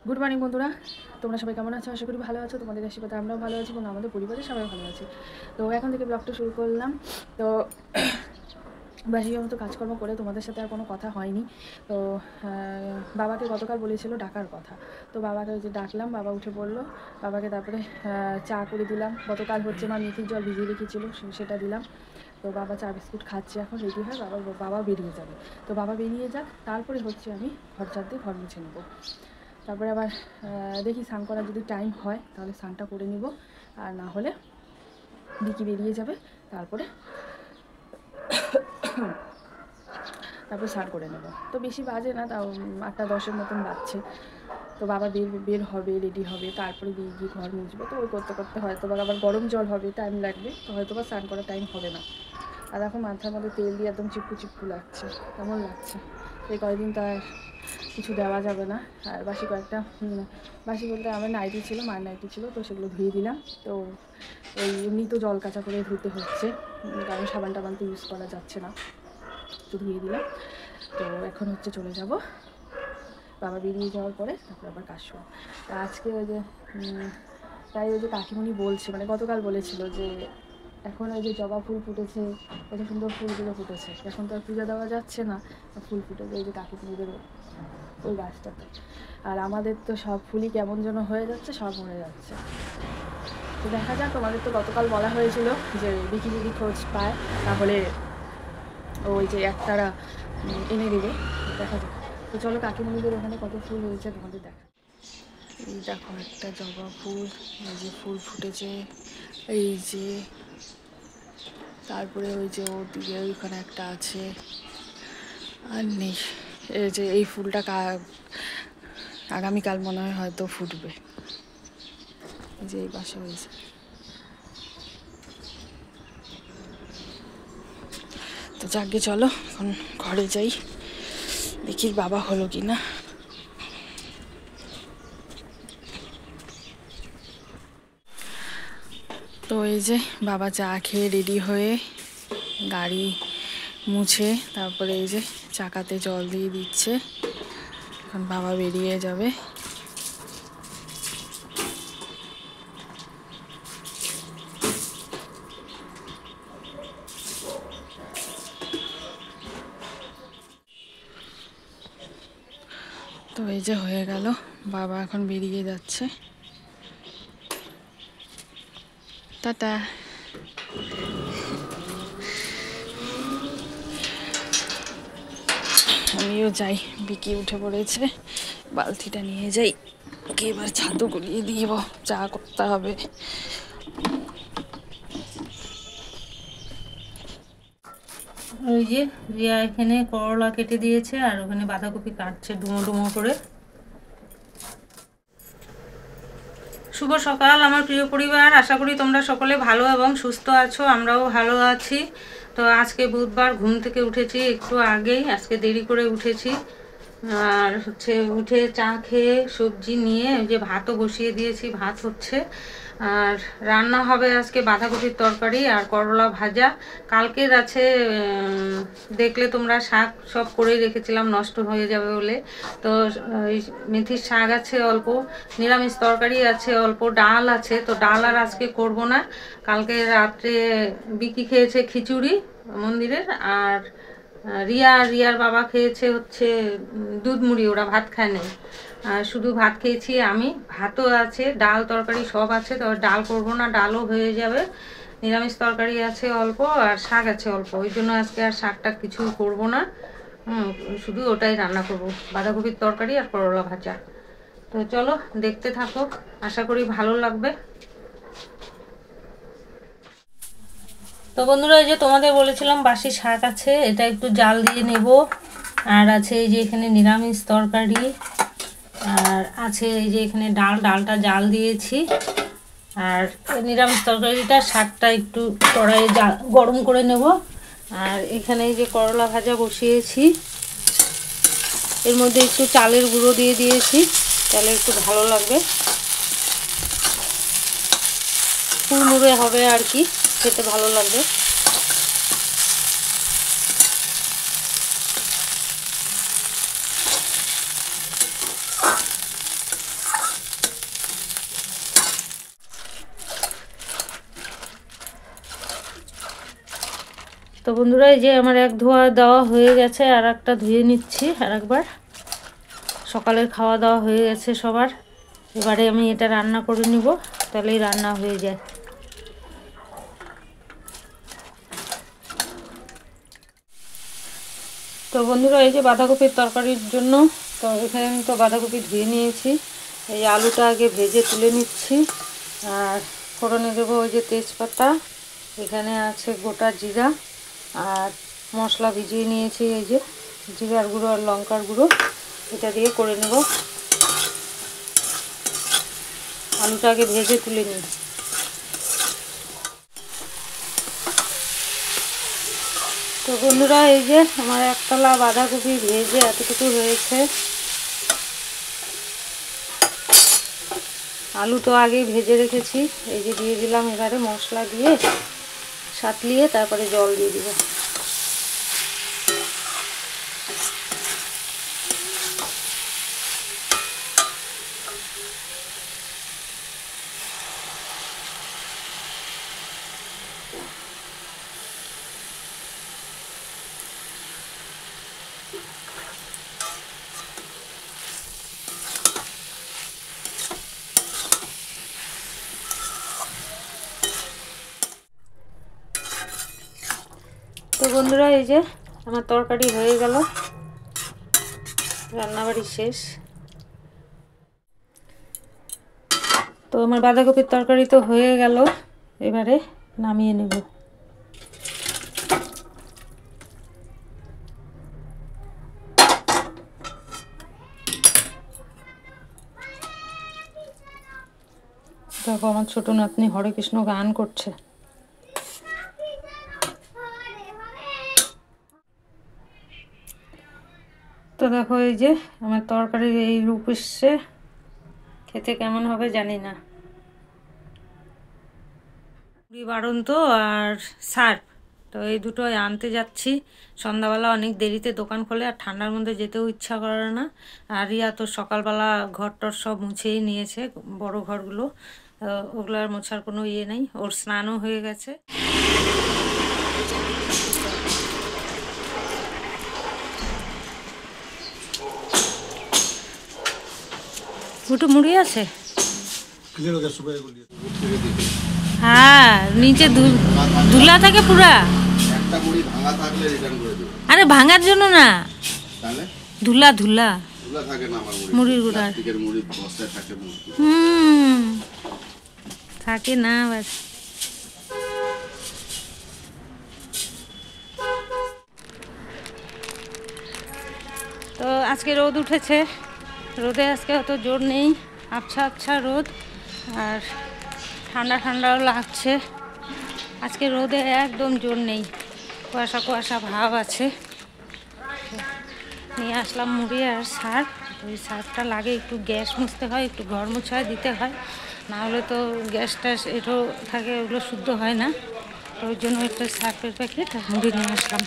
Good morning বন্ধুরা, তোমরা সবাই কেমন আছো? আশা করি ভালো আছো। তোমাদের আশীর্বাদে আমরাও ভালো আছি এবং আমাদের পরিবারের সবাই ভালো আছে। তো এখন থেকে ব্লগটা শুরু করলাম। তো বাড়ির মতো কাজকর্ম করে তোমাদের সাথে আর কোনো কথা হয়নি। তো বাবাকে গতকাল বলেছিল ডাকার কথা। তো বাবাকে যে ডাকলাম, বাবা উঠে পড়লো। বাবাকে তারপরে চা করে দিলাম। গতকাল হচ্ছে মা মেথির জল ভিজিয়ে রেখেছিল, সেটা দিলাম। তো বাবা চা বিস্কুট খাচ্ছে, এখন রেডি হয়। বাবা বেরিয়ে যাবে। তো বাবা বেরিয়ে যাক, তারপরে হচ্ছে আমি ঘর ঝাড় দিয়ে ঘর মুছে নেবো। তারপরে আবার দেখি স্নান করার যদি টাইম হয় তাহলে স্নানটা করে নিব, আর না হলে বিকি বেরিয়ে যাবে, তারপরে স্নান করে নেব। তো বেশি বাজে না, তাও 8টা-10-এর মতন বাজছে। তো বাবা বের হবে, রেডি হবে, তারপরে গিয়ে ঘর মুছবো। তো ওই করতে করতে হয়তো বা আবার গরম জল হবে, টাইম লাগবে, তো হয়তো বা স্নান করার টাইম হবে না। আর এখন মাথার মধ্যে তেল দিয়ে একদম চিপকু চিপকু লাগছে, কেমন লাগছে। এই কয়েকদিন তো আর কিছু দেওয়া যাবে না। আর বাসি বলতে আমার নাইটি ছিল, মায়ের নাইটি ছিল, তো সেগুলো ধুয়ে দিলাম। তো ওই এমনি তো জল কাঁচা করে ধুতে হচ্ছে, কারণ সাবান টাবান তো ইউজ করা যাচ্ছে না, তো ধুয়ে দিলাম। তো এখন হচ্ছে চলে যাব, বাবা বেরিয়ে যাওয়ার পরে তারপর আবার কাজ শুরু। আজকে ওই যে তাই ওই যে কাকিমণি বলছে, মানে গতকাল বলেছিল যে এখন ওই যে জবা ফুল ফুটেছে, কত সুন্দর ফুলগুলো ফুটেছে, এখন তো আর পূজা দেওয়া যাচ্ছে না, ফুল ফুটেছে ওই যে কাকিমণিদের ওই গাছটাতে। আর আমাদের তো সব ফুলই কেমন যেন হয়ে যাচ্ছে, সব মরে যাচ্ছে। তো দেখা যাক, তোমাদের তো গতকাল বলা হয়েছিল যে বিকি যদি খোঁজ পায় তাহলে ওই যে একতারা এনে দেবে, দেখা যাক। তো চলো কাকিমণিদের ওখানে কত ফুল হয়েছে তোমাদের দেখা। এই দেখো একটা জবা ফুল, এই যে ফুল ফুটেছে, এই যে তারপরে ওই যে ওর দিকে ওইখানে একটা আছে, আর নেই। এই যে এই ফুলটা আগামীকাল মনে হয় হয়তো ফুটবে, এই যে এই পাশে হয়েছে। তো যাকে চলো এখন ঘরে যাই, দেখি বাবা হলো কি না। তো এই যে বাবা চা খেয়ে রেডি হয়ে গাড়ি মুছে তারপরে এই যে চাকাতে জল দিয়ে দিচ্ছে, এখন বাবা বেরিয়ে যাবে। তো এই যে হয়ে গেল, বাবা এখন বেরিয়ে যাচ্ছে। টাটা। আমিও যাই, বিকি উঠে পড়েছে, বালতিটা নিয়ে যাই, ওকে এবার ছাতু গলিয়ে দিব, চা করতে হবে। ওই যে রিয়া এখানে করলা কেটে দিয়েছে আর ওখানে বাঁধাকপি কাটছে ডুমো ডুমো করে। শুভ সকাল আমার প্রিয় পরিবার, আশা করি তোমরা সকলে ভালো এবং সুস্থ আছো, আমরাও ভালো আছি। তো আজকে বুধবার, ঘুম থেকে উঠেছি একটু আগেই, আজকে দেরি করে উঠেছি। আর হচ্ছে উঠে চা খেয়ে সবজি নিয়ে ওই যে ভাতও বসিয়ে দিয়েছি, ভাত হচ্ছে। আর রান্না হবে আজকে বাঁধাকপির তরকারি আর করলা ভাজা। কালকের আছে, দেখলে তোমরা শাক সব করেই রেখেছিলাম নষ্ট হয়ে যাবে বলে। তো ওই মেথির শাক আছে অল্প, নিরামিষ তরকারি আছে অল্প, ডাল আছে। তো ডাল আর আজকে করব না, কালকে রাত্রে বিকি খেয়েছে খিচুড়ি মন্দিরের, আর রিয়ার বাবা খেয়েছে হচ্ছে দুধ মুড়ি, ওরা ভাত খায় নাই, শুধু ভাত খেয়েছি আমি। ভাতও আছে, ডাল তরকারি সব আছে, তো ডাল করবো না, ডালও হয়ে যাবে। নিরামিষ তরকারি আছে অল্প আর শাক আছে অল্প, ওই জন্য আজকে আর শাকটা কিছু করব না। শুধু ওটাই রান্না করব, বাঁধাকপির তরকারি আর করলা ভাজা। তো চলো দেখতে থাকো, আশা করি ভালো লাগবে। তো বন্ধুরা, এই যে তোমাদের বলেছিলাম বাসি শাক আছে, এটা একটু জাল দিয়ে নেব। আর আছে এই যে এখানে নিরামিষ তরকারি, আর আছে এই যে এখানে ডালটা জাল দিয়েছি। আর নিরামিষ তরকারিটা শাকটা একটু কড়াইয়ে গরম করে নেব। আর এখানে এই যে করলা ভাজা বসিয়েছি, এর মধ্যে একটু চালের গুঁড়ো দিয়ে দিয়েছি, তাহলে একটু ভালো লাগবে, মুড়মুড়ে হবে আর কি, খেতে ভালো লাগবে। তো বন্ধুরা এই যে আমার এক ধোয়া দেওয়া হয়ে গেছে, আর একটা ধুয়ে নিচ্ছি আর একবার। সকালের খাওয়া দাওয়া হয়ে গেছে সবার, এবারে আমি এটা রান্না করে নিব, তাহলেই রান্না হয়ে যায়। তো বন্ধুরা এই যে বাঁধাকপির তরকারির জন্য, তো এখানে আমি তো বাঁধাকপি ধুয়ে নিয়েছি। এই আলুটা আগে ভেজে তুলে নিচ্ছি, আর ফোড়নে দেবো ওই যে তেজপাতা, এখানে আছে গোটা জিরা, আর মশলা ভিজিয়ে নিয়েছি এই যে জিরার গুঁড়ো আর লঙ্কার গুঁড়ো, এটা দিয়ে করে নেব। আলুটা আগে ভেজে তুলে নিই। তো বন্ধুরা এই যে আমার একতলা বাঁধাকপি ভেজে এতটুকু হয়েছে। আলু তো আগেই ভেজে রেখেছি, এই যে দিয়ে দিলাম। এবারে মশলা দিয়ে সাঁতলিয়ে তারপরে জল দিয়ে দিব। তো বন্ধুরা এই যে আমার তরকারি হয়ে গেল, রান্নাবাড়ি শেষ। তো আমার বাঁধাকপির তরকারি তো হয়ে গেল, এবারে নামিয়ে নেব। দেখো আমার ছোট নাতনি হরে কৃষ্ণ গান করছে। তো দেখো এই যে আমার তরকারির এই রূপ এসছে, খেতে কেমন হবে জানি না। পুরি বাড়ন্ত আর সার্ফ, তো এই দুটোই আনতে যাচ্ছি। সন্ধ্যাবেলা অনেক দেরিতে দোকান খোলে, আর ঠান্ডার মধ্যে যেতেও ইচ্ছা করে না। আর রিয়া তো সকালবেলা ঘরটর সব মুছেই নিয়েছে, বড় ঘরগুলো, ওগুলো আর মোছার কোনো ইয়ে নেই। ওর স্নানও হয়ে গেছে। দুটো মুড়ি আছে, হ্যাঁ নিচে ধুলা থাকে পুরা। আরে ভাঙার জন্য না, ধুলা ধুলা মুড়ির গুঁড়ার থাকে না। বাস তো আজকে রোদ উঠেছে, রোদে আজকে অত জোর নেই, আবছা আবছা রোদ, আর ঠান্ডা ঠান্ডাও লাগছে। আজকে রোদে একদম জোর নেই, কুয়াশা কুয়াশা ভাব আছে। নিয়ে আসলাম মুড়ি আর সার্ফ। ওই সার্ফটা লাগে, একটু গ্যাস মুছতে হয়, একটু ঘর মোছায় দিতে হয়, না হলে তো গ্যাস ট্যাস এটাও থাকে, ওগুলো শুদ্ধ হয় না। তো ওই জন্য একটা সার্ফের প্যাকেট আর মুড়ি নিয়ে আসলাম।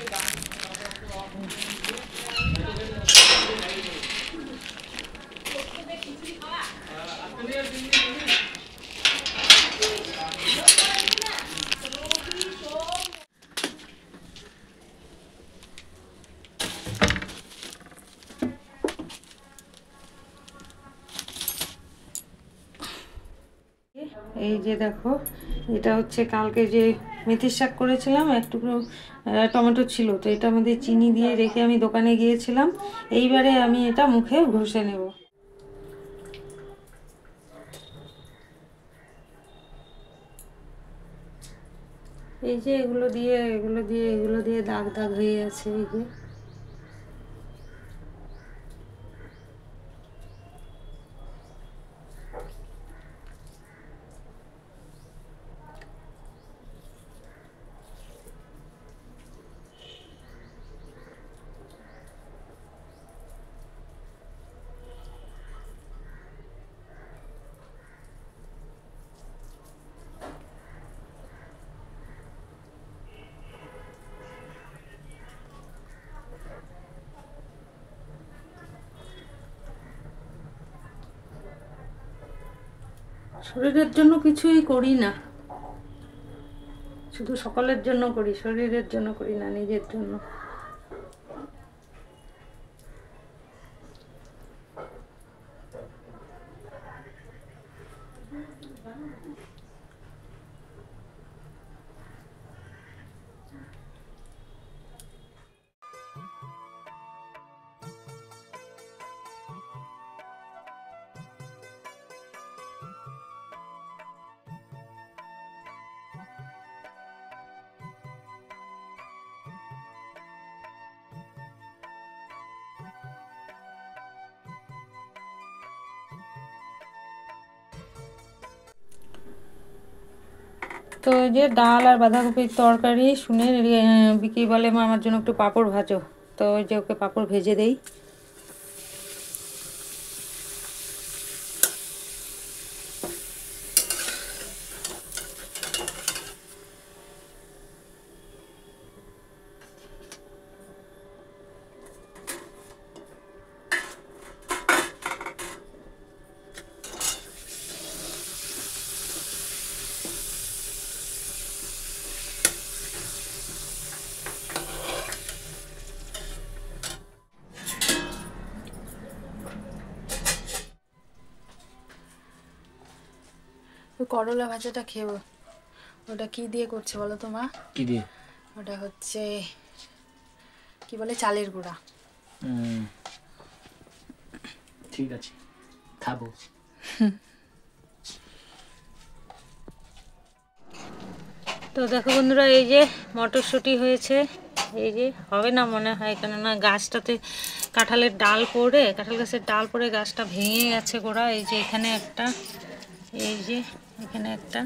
এই যে দেখো, এটা হচ্ছে কালকে যে মেথির শাক করেছিলাম, একটু টমেটো ছিল, তো এটার মধ্যে চিনি দিয়ে রেখে আমি দোকানে গিয়েছিলাম। এইবারে আমি এটা মুখে ঘষে নেব। এই যে এগুলো দিয়ে দাগ দাগ হয়ে আছে, এই যে শরীরের জন্য কিছুই করি না। শুধু সকলের জন্য করি, শরীরের জন্য করি না, নিজের জন্য। তো এই যে ডাল আর বাঁধাকপির তরকারি শুনে বিকি বলে মা আমার জন্য একটু পাঁপড় ভাজো। তো ওই যে ওকে পাঁপড় ভেজে দেই। করলা ভাজাটা খেয়ে, ওটা কি দিয়ে করছে বলো তো মা? কি দিয়ে? ওটা হচ্ছে কি বলে, চালের গুঁড়া। ঠিক আছে, খাবো। তো দেখো বন্ধুরা, এই যে মটরশুঁটি হয়েছে, এই যে হবে না মনে হয়, কেননা গাছটাতে কাঁঠালের ডাল পড়ে, কাঁঠাল গাছের ডাল পড়ে গাছটা ভেঙে গেছে গোড়া। এই যে এখানে একটা, এই যে এখানে একটা,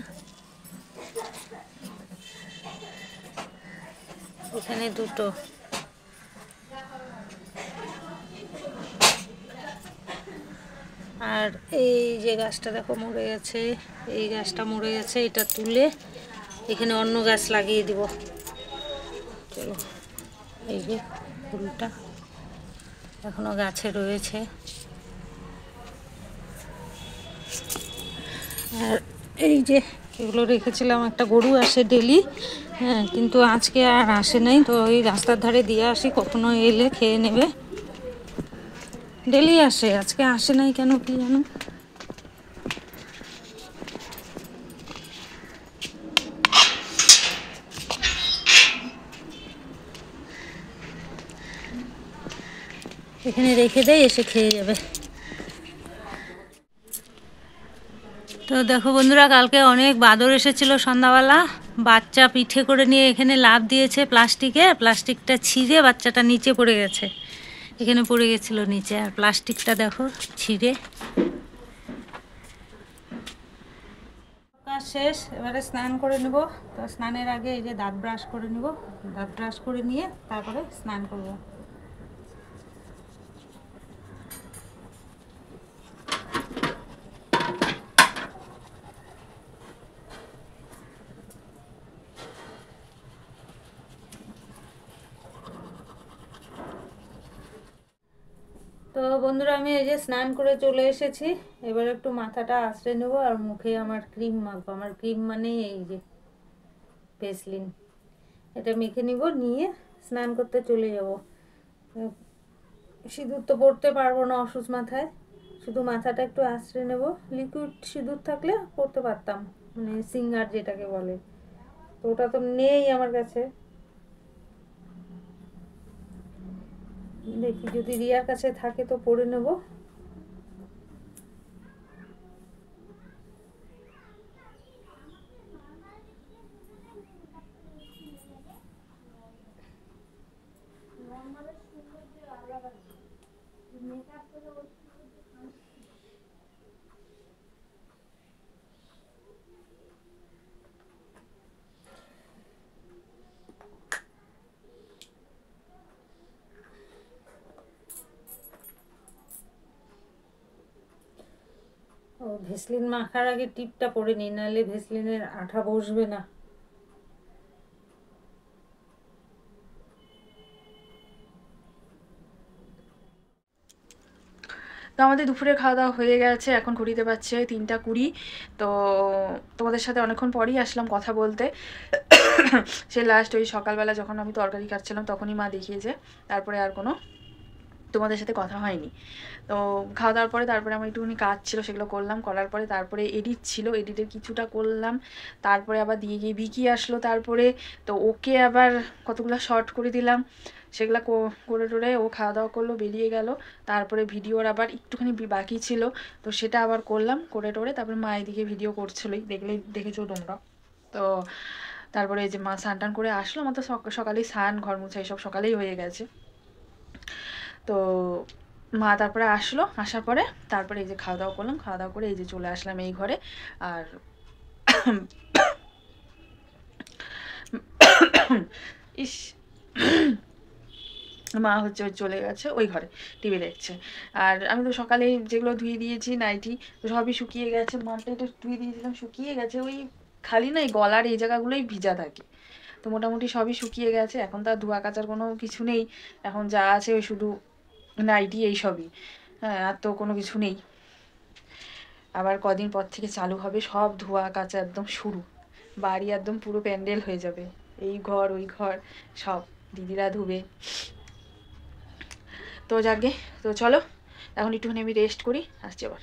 এখানে দুটো। আর এই যে গাছটা দেখো মরে গেছে, এই গাছটা মরে গেছে, এটা তুলে এখানে অন্য গাছ লাগিয়ে দিব। চলো, এই যে ফুলটা এখনো গাছে রয়েছে। আর এই যে এগুলো রেখেছিলাম, একটা গরু আসে ডেলি, হ্যাঁ, কিন্তু আজকে আর আসে নাই। তো ওই রাস্তার ধারে দিয়ে আসি, কখনো এলে খেয়ে নেবে। ডেলি আসে, আজকে আসে নাই কেন কি জানো। এখানে রেখে দেয়, এসে খেয়ে যাবে। তো দেখো বন্ধুরা, কালকে অনেক বাদর এসেছিল সন্ধ্যাবেলা, বাচ্চা পিঠে করে নিয়ে এখানে লাফ দিয়েছে প্লাস্টিকটা ছিঁড়ে বাচ্চাটা নিচে পড়ে গেছে, এখানে পড়ে গেছিল নিচে। আর প্লাস্টিকটা দেখো ছিঁড়ে। কাজ শেষ, এবারে স্নান করে নেব। তো স্নানের আগে এই যে দাঁত ব্রাশ করে নেব, দাঁত ব্রাশ করে নিয়ে তারপরে স্নান করব। তো বন্ধুরা, আমি এই যে স্নান করে চলে এসেছি। এবার একটু মাথাটা আঁচড়ে নেবো আর মুখে আমার ক্রিম মাখবো। আমার ক্রিম মানে এই যে ভেসলিন, এটা মেখে নিব, নিয়ে স্নান করতে চলে যাব। সিঁদুর তো পরতে পারবো না অসুস্থ মাথায়, শুধু মাথাটা একটু আঁচড়ে নেব। লিকুইড সিঁদুর থাকলে পরতে পারতাম, মানে সিঙ্গার যেটাকে বলে, তো ওটা তো নেই আমার কাছে। দেখি যদি রিয়ার কাছে থাকে তো পরে নেব। ও ভেসলিন মাখার আগে টিপটা পরে নিই, নাহলে ভেসলিনের আঠা বসবে না। তো আমাদের দুপুরে খাওয়া দাওয়া হয়ে গেছে, এখন ঘুরিতে পারছে 3টা 20। তো তোমাদের সাথে অনেকক্ষণ পরেই আসলাম কথা বলতে। সে লাস্ট ওই সকালবেলা যখন আমি তরকারি কাটছিলাম তখনই মা দেখিয়েছে, তারপরে আর কোনো তোমাদের সাথে কথা হয়নি। তো খাওয়া দাওয়ার পরে তারপরে আমার একটুখানি কাজ ছিল, সেগুলো করলাম, করার পরে তারপরে এডিট ছিল, এডিটের কিছুটা করলাম, তারপরে আবার দিয়ে গিয়ে বিকি আসলো, তারপরে তো ওকে আবার কতগুলো শর্ট করে দিলাম, সেগুলো করে টোরে ও খাওয়া দাওয়া করলো, বেরিয়ে গেল। তারপরে ভিডিওর আবার একটুখানি বাকি ছিল, তো সেটা আবার করলাম, করে টোরে তারপরে মা এদিকে ভিডিও করছিলোই, দেখেছো তোমরা। তো তারপরে এই যে মা স্নান টান করে আসলো, আমার তো সকালেই স্নান ঘর মোছা এইসব সকালেই হয়ে গেছে। তো মা তারপরে আসলো, আসার পরে তারপরে এই যে খাওয়া দাওয়া করলাম, খাওয়া দাওয়া করে এই যে চলে আসলাম এই ঘরে। আর ইস মা হচ্ছে ওই চলে গেছে ওই ঘরে টিভি দেখছে। আর আমি তো সকালে যেগুলো ধুয়ে দিয়েছি নাইটি, তো সবই শুকিয়ে গেছে, মানটা এটা ধুয়ে দিয়েছিলাম শুকিয়ে গেছে, ওই খালি না এই গলার এই জায়গাগুলোই ভিজা থাকে, তো মোটামুটি সবই শুকিয়ে গেছে। এখন তো আর ধোয়া কাচার কোনো কিছু নেই, এখন যা আছে ওই শুধু নাইটি এই সবই, হ্যাঁ, আর তো কোনো কিছু নেই। আবার কদিন পর থেকে চালু হবে সব ধোয়া কাচা, একদম শুরু, বাড়ি একদম পুরো প্যান্ডেল হয়ে যাবে, এই ঘর ওই ঘর সব দিদিরা ধুবে। তো যাকে, তো চলো এখন একটুখানি আমি রেস্ট করি, আসছি আবার।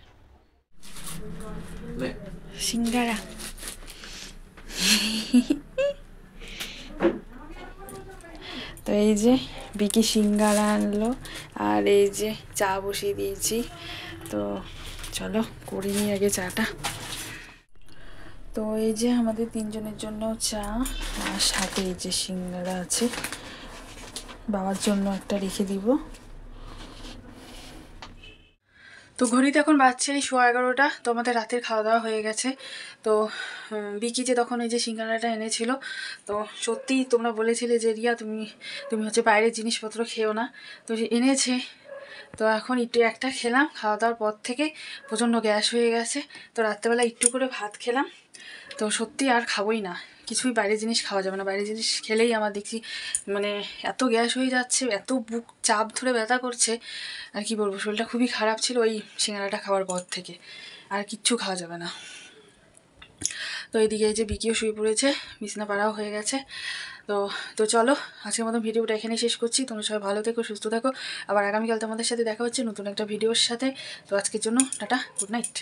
সিঙ্গারা তো এই যে বিকি সিঙ্গারা আনলো, আর এই যে চা বসিয়ে দিয়েছি, তো চলো করে নিই আগে চাটা। তো এই যে আমাদের তিনজনের জন্য চা, আর সাথে এই যে সিঙ্গারা আছে, বাবার জন্য একটা রেখে দিব। তো ঘড়িতে এখন বাজছে এই 11:30, তো আমাদের রাতের খাওয়া দাওয়া হয়ে গেছে। তো বিকি যে তখন ওই যে সিঙ্গারাটা এনেছিল, তো সত্যিই তোমরা বলেছিলে যে রিয়া তুমি হচ্ছে বাইরের জিনিসপত্র খেও না, তো এনেছে। তো এখন একটু একটা খেলাম, খাওয়া দাওয়ার পর থেকে প্রচণ্ড গ্যাস হয়ে গেছে, তো রাত্রেবেলা একটু করে ভাত খেলাম। তো সত্যি আর খাবোই না, কিছুই বাইরের জিনিস খাওয়া যাবে না, বাইরের জিনিস খেলেই আমার দেখছি মানে এত গ্যাস হয়ে যাচ্ছে, এত বুক চাপ ধরে ব্যথা করছে, আর কি বলবো, শরীরটা খুবই খারাপ ছিল ওই সিঙ্গারাটা খাওয়ার পর থেকে, আর কিচ্ছু খাওয়া যাবে না। তো এইদিকে এই যে বিকিও শুয়ে পড়েছে, বিছনা পাড়াও হয়ে গেছে। তো তো চলো আজকের মতো ভিডিওটা এখানেই শেষ করছি, তোমরা সবাই ভালো থেকো, সুস্থ থাকো, আবার আগামীকাল তোমাদের সাথে দেখা হচ্ছে নতুন একটা ভিডিওর সাথে। তো আজকের জন্য টাটা, গুড নাইট।